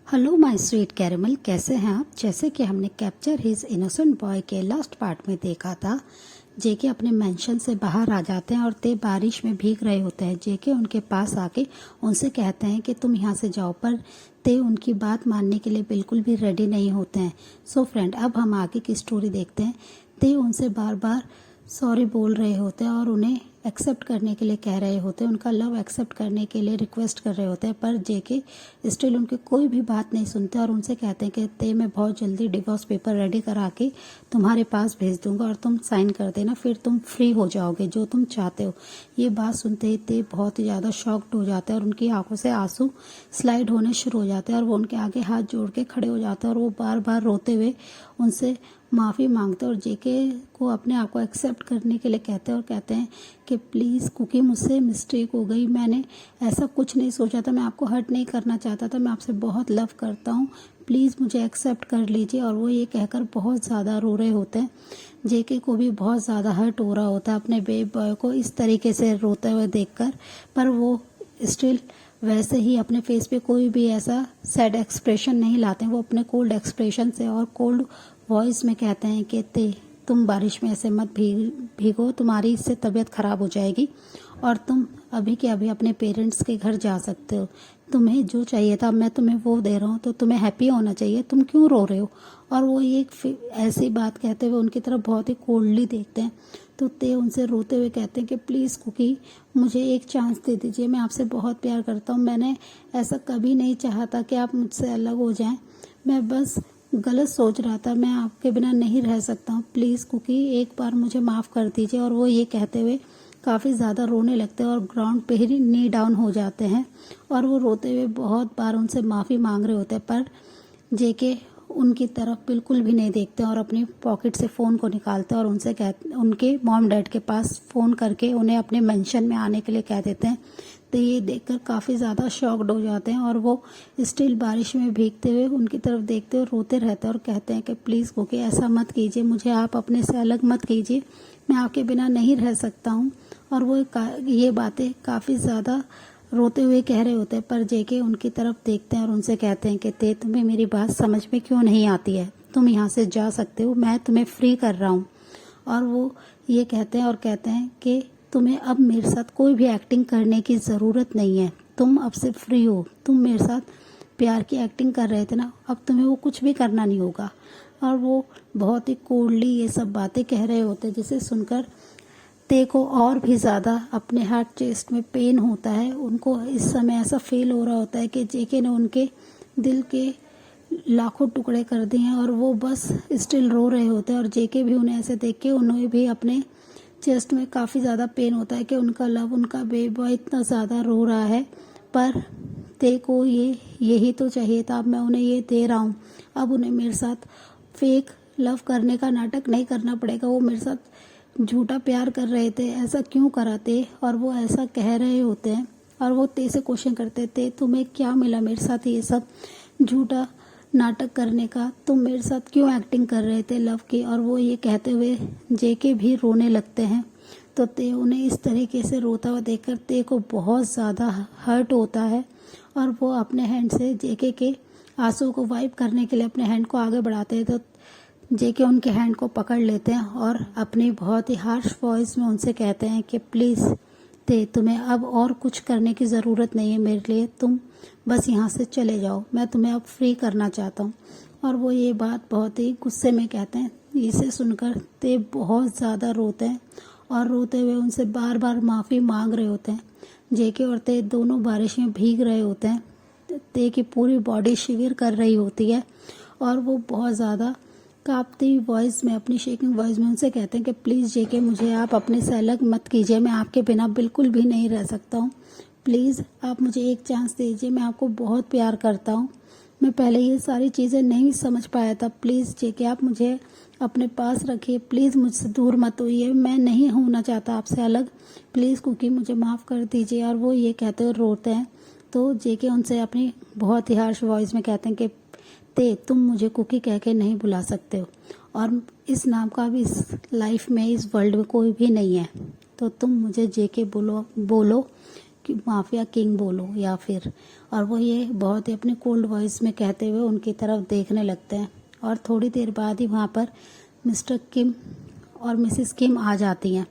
Hello my sweet caramel, कैसे हैं आप। जैसे कि हमने कैप्चर हिज इनोसेंट बॉय के लास्ट पार्ट में देखा था, जेके अपने मेंशन से बाहर आ जाते हैं और ते बारिश में भीग रहे होते हैं। जेके उनके पास आके उनसे कहते हैं कि तुम यहाँ से जाओ, पर ते उनकी बात मानने के लिए बिल्कुल भी रेडी नहीं होते हैं। सो फ्रेंड, अब हम आगे की स्टोरी देखते हैं। ते उनसे बार बार सॉरी बोल रहे होते हैं और उन्हें एक्सेप्ट करने के लिए कह रहे होते हैं, उनका लव एक्सेप्ट करने के लिए रिक्वेस्ट कर रहे होते हैं, पर जेके स्टिल उनकी कोई भी बात नहीं सुनते और उनसे कहते हैं कि ते मैं बहुत जल्दी डिवोर्स पेपर रेडी करा के तुम्हारे पास भेज दूंगा और तुम साइन कर देना, फिर तुम फ्री हो जाओगे, जो तुम चाहते हो। ये बात सुनते ही ते बहुत ही ज़्यादा शॉक्ड हो जाते हैं और उनकी आंखों से आंसू स्लाइड होने शुरू हो जाते हैं और वो उनके आगे हाथ जोड़ के खड़े हो जाते हैं और वो बार बार रोते हुए उनसे माफ़ी मांगते हैं और जेके को अपने आप को एक्सेप्ट करने के लिए कहते हैं और कहते हैं कि प्लीज़ कुकी, मुझसे मिस्टेक हो गई, मैंने ऐसा कुछ नहीं सोचा था, मैं आपको हर्ट नहीं करना चाहता था, मैं आपसे बहुत लव करता हूँ, प्लीज़ मुझे एक्सेप्ट कर लीजिए। और वो ये कहकर बहुत ज़्यादा रो रहे होते हैं। जेके को भी बहुत ज़्यादा हर्ट हो रहा होता है अपने बेबी बॉय को इस तरीके से रोते हुए देखकर, पर वो स्टिल वैसे ही अपने फेस पे कोई भी ऐसा सैड एक्सप्रेशन नहीं लाते हैं। वो अपने कोल्ड एक्सप्रेशन से और कोल्ड वॉइस में कहते हैं कि तुम बारिश में ऐसे मत भीगो, तुम्हारी इससे तबीयत खराब हो जाएगी और तुम अभी के अभी अपने पेरेंट्स के घर जा सकते हो। तुम्हें जो चाहिए था मैं तुम्हें वो दे रहा हूँ, तो तुम्हें हैप्पी होना चाहिए, तुम क्यों रो रहे हो। और वो ये ऐसी बात कहते हुए उनकी तरफ बहुत ही कोल्डली देखते हैं। तो ते उनसे रोते हुए कहते हैं कि प्लीज़ कुकी, मुझे एक चांस दे दीजिए, मैं आपसे बहुत प्यार करता हूँ, मैंने ऐसा कभी नहीं चाहा था कि आप मुझसे अलग हो जाएं, मैं बस गलत सोच रहा था, मैं आपके बिना नहीं रह सकता हूँ, प्लीज़ कुकी एक बार मुझे माफ़ कर दीजिए। और वो ये कहते हुए काफ़ी ज़्यादा रोने लगते हैं और ग्राउंड पे ही नी डाउन हो जाते हैं और वो रोते हुए बहुत बार उनसे माफ़ी मांग रहे होते हैं, पर जेके उनकी तरफ बिल्कुल भी नहीं देखते और अपनी पॉकेट से फ़ोन को निकालते हैं और उनसे उनके मॉम डैड के पास फ़ोन करके उन्हें अपने मेंशन में आने के लिए कह देते हैं। तो ये देखकर काफ़ी ज़्यादा शॉक्ड हो जाते हैं और वो स्टिल बारिश में भीगते हुए उनकी तरफ देखते हुए रोते रहते हैं और कहते हैं कि प्लीज़ कुकी, ऐसा मत कीजिए, मुझे आप अपने से अलग मत कीजिए, मैं आपके बिना नहीं रह सकता हूँ। और वो ये बातें काफ़ी ज़्यादा रोते हुए कह रहे होते हैं, पर जेके उनकी तरफ देखते हैं और उनसे कहते हैं कि तुम्हें मेरी बात समझ में क्यों नहीं आती है, तुम यहाँ से जा सकते हो, मैं तुम्हें फ्री कर रहा हूँ। और वो ये कहते हैं और कहते हैं कि तुम्हें अब मेरे साथ कोई भी एक्टिंग करने की ज़रूरत नहीं है, तुम अब से फ्री हो, तुम मेरे साथ प्यार की एक्टिंग कर रहे थे ना, अब तुम्हें वो कुछ भी करना नहीं होगा। और वो बहुत ही कोल्डली ये सब बातें कह रहे होते हैं, जिसे सुनकर ते को और भी ज़्यादा अपने हार्ट चेस्ट में पेन होता है। उनको इस समय ऐसा फील हो रहा होता है कि जेके ने उनके दिल के लाखों टुकड़े कर दिए हैं और वो बस स्टिल रो रहे होते हैं। और जेके भी उन्हें ऐसे देख के उन्हें भी अपने चेस्ट में काफ़ी ज़्यादा पेन होता है कि उनका लव, उनका बेबी बॉय इतना ज़्यादा रो रहा है, पर ते को यही तो चाहिए था, अब मैं उन्हें ये दे रहा हूँ, अब उन्हें मेरे साथ फेक लव करने का नाटक नहीं करना पड़ेगा। वो मेरे साथ झूठा प्यार कर रहे थे, ऐसा क्यों कराते, और वो ऐसा कह रहे होते हैं और वो ते से क्वेश्चन करते थे, तुम्हें क्या मिला मेरे साथ ये सब झूठा नाटक करने का, तुम मेरे साथ क्यों एक्टिंग कर रहे थे लव की। और वो ये कहते हुए जेके भी रोने लगते हैं। तो ते उन्हें इस तरीके से रोता हुआ देखकर ते को बहुत ज़्यादा हर्ट होता है और वो अपने हैंड से जेके के आंसू को वाइप करने के लिए अपने हैंड को आगे बढ़ाते हैं। तो जेके उनके हैंड को पकड़ लेते हैं और अपनी बहुत ही हार्श वॉइस में उनसे कहते हैं कि प्लीज़ ते, तुम्हें अब और कुछ करने की ज़रूरत नहीं है मेरे लिए, तुम बस यहाँ से चले जाओ, मैं तुम्हें अब फ्री करना चाहता हूँ। और वो ये बात बहुत ही गुस्से में कहते हैं। इसे सुनकर ते बहुत ज़्यादा रोते हैं और रोते हुए उनसे बार बार माफ़ी मांग रहे होते हैं। जेके और ते दोनों बारिश में भीग रहे होते हैं। ते की पूरी बॉडी शिविर कर रही होती है और वो बहुत ज़्यादा कांपती वॉइस में, अपनी शेकिंग वॉइस में उनसे कहते हैं कि प्लीज़ जेके, मुझे आप अपने से अलग मत कीजिए, मैं आपके बिना बिल्कुल भी नहीं रह सकता हूँ, प्लीज़ आप मुझे एक चांस दीजिए, मैं आपको बहुत प्यार करता हूँ, मैं पहले ये सारी चीज़ें नहीं समझ पाया था, प्लीज़ जेके आप मुझे अपने पास रखिए, प्लीज़ मुझसे दूर मत होइए, मैं नहीं होना चाहता आपसे अलग, प्लीज़ कुकी मुझे माफ़ कर दीजिए। और वो ये कहते हुए रोते हैं। तो जेके उनसे अपनी बहुत ही हार्श वॉइस में कहते हैं कि तुम मुझे कुकी कह के नहीं बुला सकते हो और इस नाम का भी इस लाइफ में, इस वर्ल्ड में कोई भी नहीं है, तो तुम मुझे जेके बोलो माफिया किंग बोलो या फिर, और वो ये बहुत ही अपने कोल्ड वॉइस में कहते हुए उनकी तरफ देखने लगते हैं। और थोड़ी देर बाद ही वहाँ पर मिस्टर किम और मिसेस किम आ जाती हैं।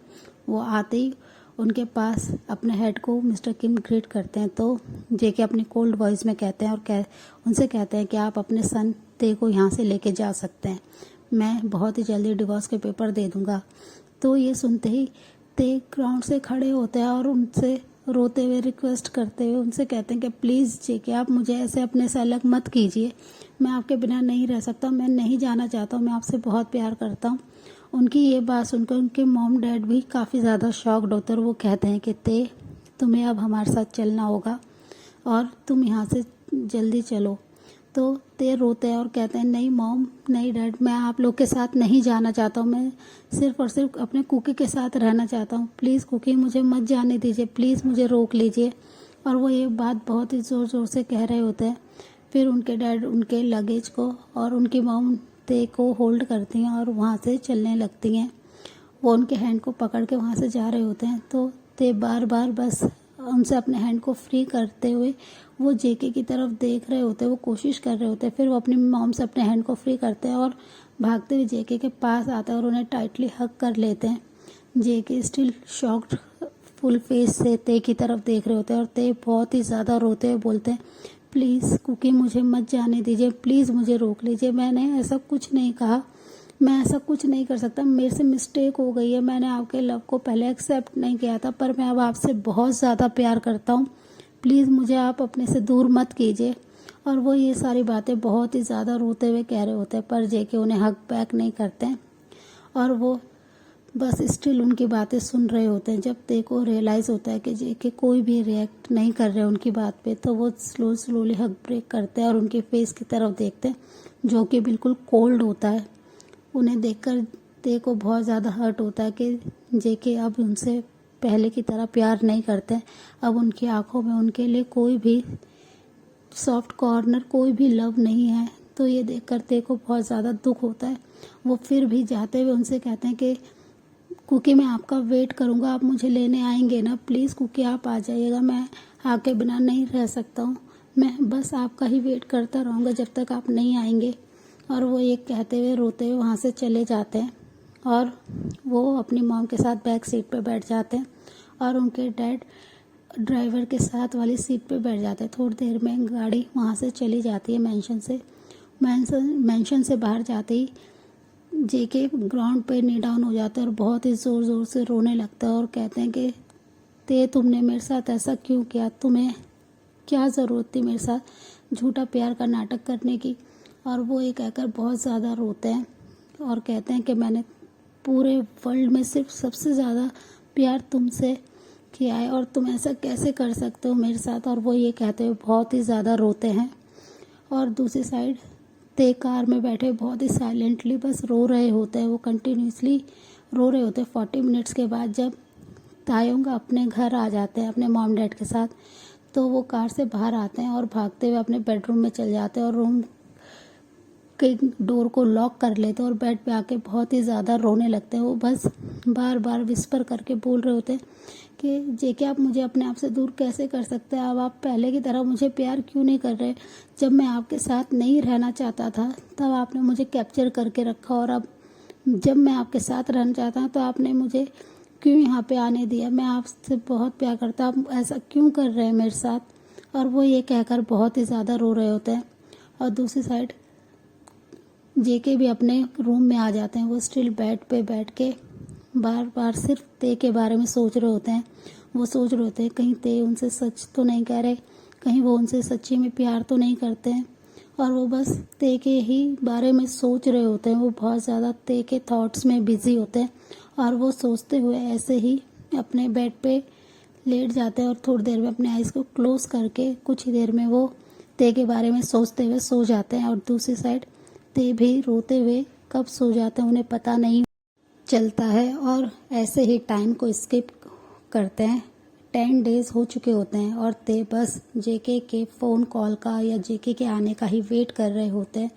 वो आते ही उनके पास अपने हेड को मिस्टर किम ग्रीट करते हैं, तो जेके अपनी कोल्ड वॉइस में कहते हैं और उनसे कहते हैं कि आप अपने सन ते को यहाँ से लेके जा सकते हैं, मैं बहुत ही जल्दी डिवोर्स के पेपर दे दूंगा। तो ये सुनते ही ते ग्राउंड से खड़े होते हैं और उनसे रोते हुए रिक्वेस्ट करते हुए उनसे कहते हैं कि प्लीज़ जेके आप मुझे ऐसे अपने से अलग मत कीजिए, मैं आपके बिना नहीं रह सकता, मैं नहीं जाना चाहता हूँ, मैं आपसे बहुत प्यार करता हूँ। उनकी ये बात सुनकर उनके मॉम डैड भी काफ़ी ज़्यादा शॉक्ड होते हैं और वो कहते हैं कि ते तुम्हें अब हमारे साथ चलना होगा और तुम यहाँ से जल्दी चलो। तो ते रोते हैं और कहते हैं नहीं मॉम, नहीं डैड, मैं आप लोग के साथ नहीं जाना चाहता हूँ, मैं सिर्फ और सिर्फ अपने कुकी के साथ रहना चाहता हूँ, प्लीज़ कुकी मुझे मत जाने दीजिए, प्लीज़ मुझे रोक लीजिए। और वो ये बात बहुत ही ज़ोर ज़ोर से कह रहे होते हैं। फिर उनके डैड उनके लगेज को और उनकी मॉम ते को होल्ड करती हैं और वहाँ से चलने लगती हैं। वो उनके हैंड को पकड़ के वहाँ से जा रहे होते हैं, तो ते बार बार बस उनसे अपने हैंड को फ्री करते हुए वो जेके की तरफ देख रहे होते हैं, वो कोशिश कर रहे होते हैं। फिर वो अपनी मॉम से अपने हैंड को फ्री करते हैं और भागते हुए जेके के पास आते हैं और उन्हें टाइटली हग कर लेते हैं। जेके स्टिल शॉक्ड फुल फेस से ते की तरफ देख रहे होते हैं और ते बहुत ही ज़्यादा रोते हुए बोलते हैं प्लीज़ कुकी मुझे मत जाने दीजिए, प्लीज़ मुझे रोक लीजिए, मैंने ऐसा कुछ नहीं कहा, मैं ऐसा कुछ नहीं कर सकता, मेरे से मिस्टेक हो गई है, मैंने आपके लव को पहले एक्सेप्ट नहीं किया था, पर मैं अब आपसे बहुत ज़्यादा प्यार करता हूँ, प्लीज़ मुझे आप अपने से दूर मत कीजिए। और वो ये सारी बातें बहुत ही ज़्यादा रोते हुए कह रहे होते हैं, पर जेके उन्हें हग बैक नहीं करते हैं और वो बस स्टिल उनकी बातें सुन रहे होते हैं। जब ते को रियलाइज़ होता है कि जेके कोई भी रिएक्ट नहीं कर रहे उनकी बात पे, तो वो स्लोली हग ब्रेक करते हैं और उनके फेस की तरफ देखते हैं जो कि बिल्कुल कोल्ड होता है। उन्हें देखकर ते को बहुत ज़्यादा हर्ट होता है कि जेके अब उनसे पहले की तरह प्यार नहीं करते, अब उनकी आंखों में उनके लिए कोई भी सॉफ्ट कॉर्नर, कोई भी लव नहीं है। तो ये देखकर ते को बहुत ज़्यादा दुख होता है। वो फिर भी जाते हुए उनसे कहते हैं कि कुकी मैं आपका वेट करूँगा, आप मुझे लेने आएंगे ना, प्लीज़ कुकी आप आ जाइएगा, मैं आपके बिना नहीं रह सकता हूँ, मैं बस आपका ही वेट करता रहूँगा जब तक आप नहीं आएंगे। और वो ये कहते हुए रोते हुए वहाँ से चले जाते हैं और वो अपनी मॉम के साथ बैक सीट पे बैठ जाते हैं और उनके डैड ड्राइवर के साथ वाली सीट पे बैठ जाते हैं। थोड़ी देर में गाड़ी वहाँ से चली जाती है मेंशन से। मेंशन से बाहर जाते ही जेके ग्राउंड पे नी डाउन हो जाता है और बहुत ही ज़ोर ज़ोर से रोने लगता है और कहते हैं कि ते तुमने मेरे साथ ऐसा क्यों किया, तुम्हें क्या ज़रूरत थी मेरे साथ झूठा प्यार का नाटक करने की। और वो ये कहकर बहुत ज़्यादा रोते हैं और कहते हैं कि मैंने पूरे वर्ल्ड में सिर्फ सबसे ज़्यादा प्यार तुमसे किया है और तुम ऐसा कैसे कर सकते हो मेरे साथ। और वो ये कहते हुए बहुत ही ज़्यादा रोते हैं। और दूसरी साइड ते कार में बैठे बहुत ही साइलेंटली बस रो रहे होते हैं, वो कंटिन्यूसली रो रहे होते हैं। 40 मिनट्स के बाद जब तायोंग अपने घर आ जाते हैं अपने मॉम डैड के साथ, तो वो कार से बाहर आते हैं और भागते हुए अपने बेडरूम में चले जाते हैं और रूम के डोर को लॉक कर लेते हैं और बेड पे आके बहुत ही ज़्यादा रोने लगते हैं। वो बस बार बार विस्पर करके बोल रहे होते हैं कि जेके आप मुझे अपने आप से दूर कैसे कर सकते हैं, अब आप पहले की तरह मुझे प्यार क्यों नहीं कर रहे, जब मैं आपके साथ नहीं रहना चाहता था तब आपने मुझे कैप्चर करके रखा और अब जब मैं आपके साथ रहना चाहता हूँ तो आपने मुझे क्यों यहाँ पे आने दिया, मैं आपसे बहुत प्यार करता, आप ऐसा क्यों कर रहे हैं मेरे साथ। और वो ये कहकर बहुत ही ज़्यादा रो रहे होते हैं। और दूसरी साइड जेके भी अपने रूम में आ जाते हैं। वो स्टिल बेड पे बैठ के बार बार सिर्फ ते के बारे में सोच रहे होते हैं। वो सोच रहे होते हैं कहीं ते उनसे सच तो नहीं कह रहे, कहीं वो उनसे सच्ची में प्यार तो नहीं करते हैं। और वो बस ते के ही बारे में सोच रहे होते हैं। वो बहुत ज़्यादा ते के थॉट्स में बिजी होते हैं और वो सोचते हुए ऐसे ही अपने बेड पे लेट जाते हैं और थोड़ी देर में अपने आइज़ को क्लोज करके कुछ ही देर में वो ते के बारे में सोचते हुए सो जाते हैं। और दूसरी साइड ते भी रोते हुए कब सो जाते हैं उन्हें पता नहीं चलता है। और ऐसे ही टाइम को स्किप करते हैं। 10 डेज हो चुके होते हैं और ते बस जेके के फ़ोन कॉल का या जेके के आने का ही वेट कर रहे होते हैं।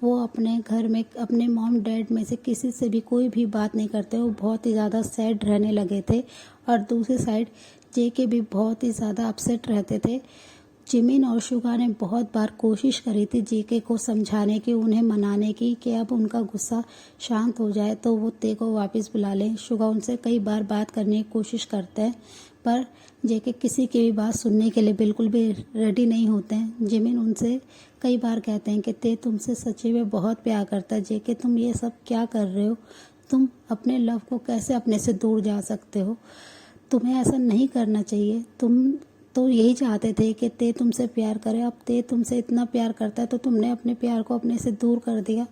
वो अपने घर में अपने मॉम डैड में से किसी से भी कोई भी बात नहीं करते, वो बहुत ही ज़्यादा सैड रहने लगे थे। और दूसरी साइड जेके भी बहुत ही ज़्यादा अपसेट रहते थे। जिमिन और शुगा ने बहुत बार कोशिश करी थी जेके को समझाने की, उन्हें मनाने की कि अब उनका गुस्सा शांत हो जाए तो वो ते को वापस बुला लें। शुगा उनसे कई बार बात करने की कोशिश करते हैं पर जेके किसी की भी बात सुनने के लिए बिल्कुल भी रेडी नहीं होते हैं। जिमिन उनसे कई बार कहते हैं कि ते तुमसे सच्ची में बहुत प्यार करता है। जेके तुम ये सब क्या कर रहे हो? तुम अपने लव को कैसे अपने से दूर जा सकते हो? तुम्हें ऐसा नहीं करना चाहिए। तुम तो यही चाहते थे कि ते तुमसे प्यार करे, अब ते तुमसे इतना प्यार करता है तो तुमने अपने प्यार को अपने से दूर कर दिया।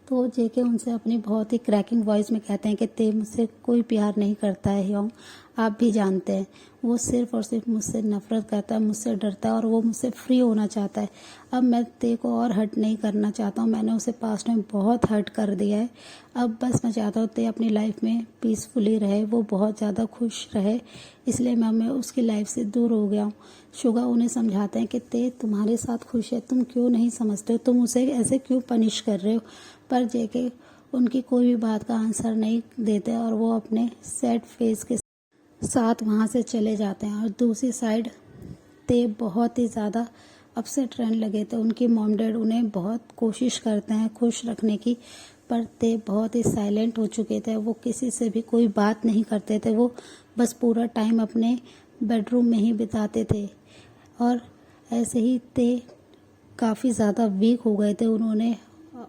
तो जेके उनसे अपनी बहुत ही क्रैकिंग वॉइस में कहते हैं कि ते मुझसे कोई प्यार नहीं करता है ह्योंग, आप भी जानते हैं। वो सिर्फ और सिर्फ मुझसे नफरत करता है, मुझसे डरता है और वो मुझसे फ्री होना चाहता है। अब मैं ते को और हर्ट नहीं करना चाहता हूँ, मैंने उसे पास्ट में बहुत हर्ट कर दिया है। अब बस मैं चाहता हूँ ते अपनी लाइफ में पीसफुली रहे, वो बहुत ज़्यादा खुश रहे, इसलिए मैं उसकी लाइफ से दूर हो गया हूँ। शुगा उन्हें समझाते हैं कि ते तुम्हारे साथ खुश है, तुम क्यों नहीं समझते हो, तुम उसे ऐसे क्यों पनिश कर रहे हो? पर जेके उनकी कोई भी बात का आंसर नहीं देते और वो अपने सैड फेस के साथ वहाँ से चले जाते हैं। और दूसरी साइड ते बहुत ही ज़्यादा अपसेट रहने लगे थे। उनकी मॉम डैड उन्हें बहुत कोशिश करते हैं खुश रखने की, पर ते बहुत ही साइलेंट हो चुके थे। वो किसी से भी कोई बात नहीं करते थे, वो बस पूरा टाइम अपने बेडरूम में ही बिताते थे। और ऐसे ही ते काफ़ी ज़्यादा वीक हो गए थे, उन्होंने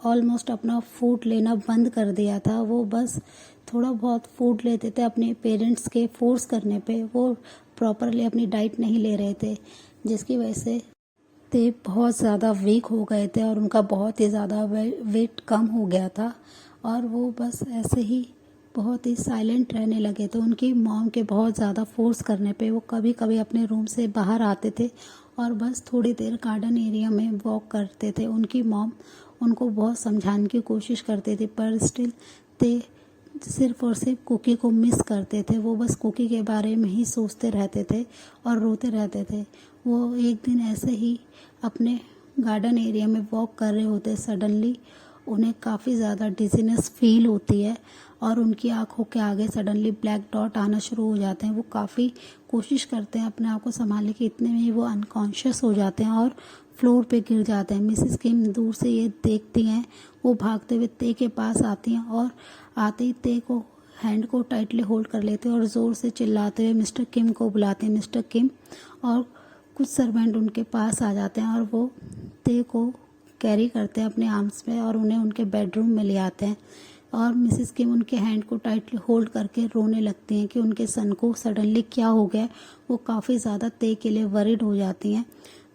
ऑलमोस्ट अपना फूड लेना बंद कर दिया था। वो बस थोड़ा बहुत फूड लेते थे अपने पेरेंट्स के फोर्स करने पे, वो प्रॉपरली अपनी डाइट नहीं ले रहे थे, जिसकी वजह से ते बहुत ज़्यादा वीक हो गए थे और उनका बहुत ही ज़्यादा वेट कम हो गया था। और वो बस ऐसे ही बहुत ही साइलेंट रहने लगे थे। उनकी मॉम के बहुत ज़्यादा फोर्स करने पे वो कभी कभी अपने रूम से बाहर आते थे और बस थोड़ी देर गार्डन एरिया में वॉक करते थे। उनकी मॉम उनको बहुत समझाने की कोशिश करती थी पर स्टिल ते सिर्फ और सिर्फ कुकी को मिस करते थे। वो बस कुकी के बारे में ही सोचते रहते थे और रोते रहते थे। वो एक दिन ऐसे ही अपने गार्डन एरिया में वॉक कर रहे होते, सडनली उन्हें काफ़ी ज़्यादा डिजीनेस फील होती है और उनकी आंखों के आगे सडनली ब्लैक डॉट आना शुरू हो जाते हैं। वो काफ़ी कोशिश करते हैं अपने आप को संभालने की, इतने में ही वो अनकॉन्शियस हो जाते हैं और फ्लोर पे गिर जाते हैं। मिसेस किम दूर से ये देखती हैं, वो भागते हुए ते के पास आती हैं और आते ही ते को हैंड को टाइटली होल्ड कर लेते हैं और ज़ोर से चिल्लाते हुए मिस्टर किम को बुलाते हैं। मिस्टर किम और कुछ सर्वेंट उनके पास आ जाते हैं और वो ते को कैरी करते हैं अपने आर्म्स में और उन्हें उनके बेडरूम में ले आते हैं। और मिसेस किम उनके हैंड को टाइटली होल्ड करके रोने लगती हैं कि उनके सन को सडनली क्या हो गया। वो काफ़ी ज़्यादा ते के लिए वरिड हो जाती हैं।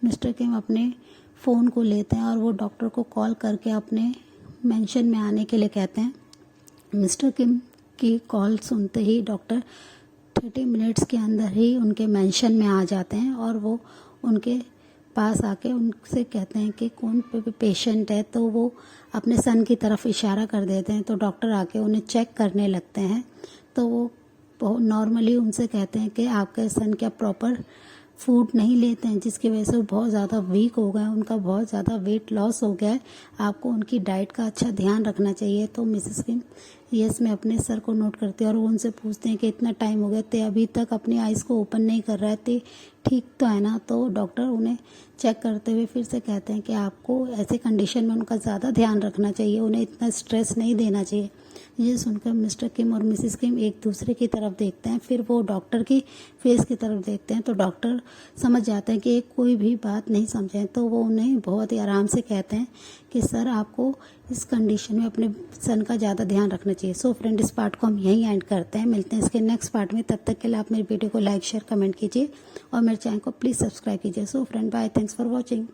मिस्टर किम अपने फ़ोन को लेते हैं और वो डॉक्टर को कॉल करके अपने मेंशन में आने के लिए कहते हैं। मिस्टर किम की कॉल सुनते ही डॉक्टर 30 मिनट्स के अंदर ही उनके मेंशन में आ जाते हैं और वो उनके पास आके उनसे कहते हैं कि कौन पेशेंट है, तो वो अपने सन की तरफ इशारा कर देते हैं। तो डॉक्टर आके उन्हें चेक करने लगते हैं। तो वो बहुत नॉर्मली उनसे कहते हैं कि आपके सन क्या प्रॉपर फूड नहीं लेते हैं, जिसकी वजह से वो बहुत ज़्यादा वीक हो गए, उनका बहुत ज़्यादा वेट लॉस हो गया है, आपको उनकी डाइट का अच्छा ध्यान रखना चाहिए। तो मिसेस किम यस में अपने सर को नोट करते हैं और वो उनसे पूछते हैं कि इतना टाइम हो गया, ते अभी तक अपनी आइज़ को ओपन नहीं कर रहा है, ते ठीक तो है ना? तो डॉक्टर उन्हें चेक करते हुए फिर से कहते हैं कि आपको ऐसे कंडीशन में उनका ज़्यादा ध्यान रखना चाहिए, उन्हें इतना स्ट्रेस नहीं देना चाहिए। ये सुनकर मिस्टर किम और मिसेस किम एक दूसरे की तरफ देखते हैं, फिर वो डॉक्टर की फेस की तरफ देखते हैं। तो डॉक्टर समझ जाते हैं कि कोई भी बात नहीं समझे, तो वो उन्हें बहुत ही आराम से कहते हैं कि सर आपको इस कंडीशन में अपने सन का ज़्यादा ध्यान रखना चाहिए। सो फ्रेंड, इस पार्ट को हम यहीं एंड करते हैं, मिलते हैं इसके नेक्स्ट पार्ट में। तब तक के लिए आप मेरी वीडियो को लाइक शेयर कमेंट कीजिए और मेरे चैनल को प्लीज़ सब्सक्राइब कीजिए। So friend, bye, thanks for watching.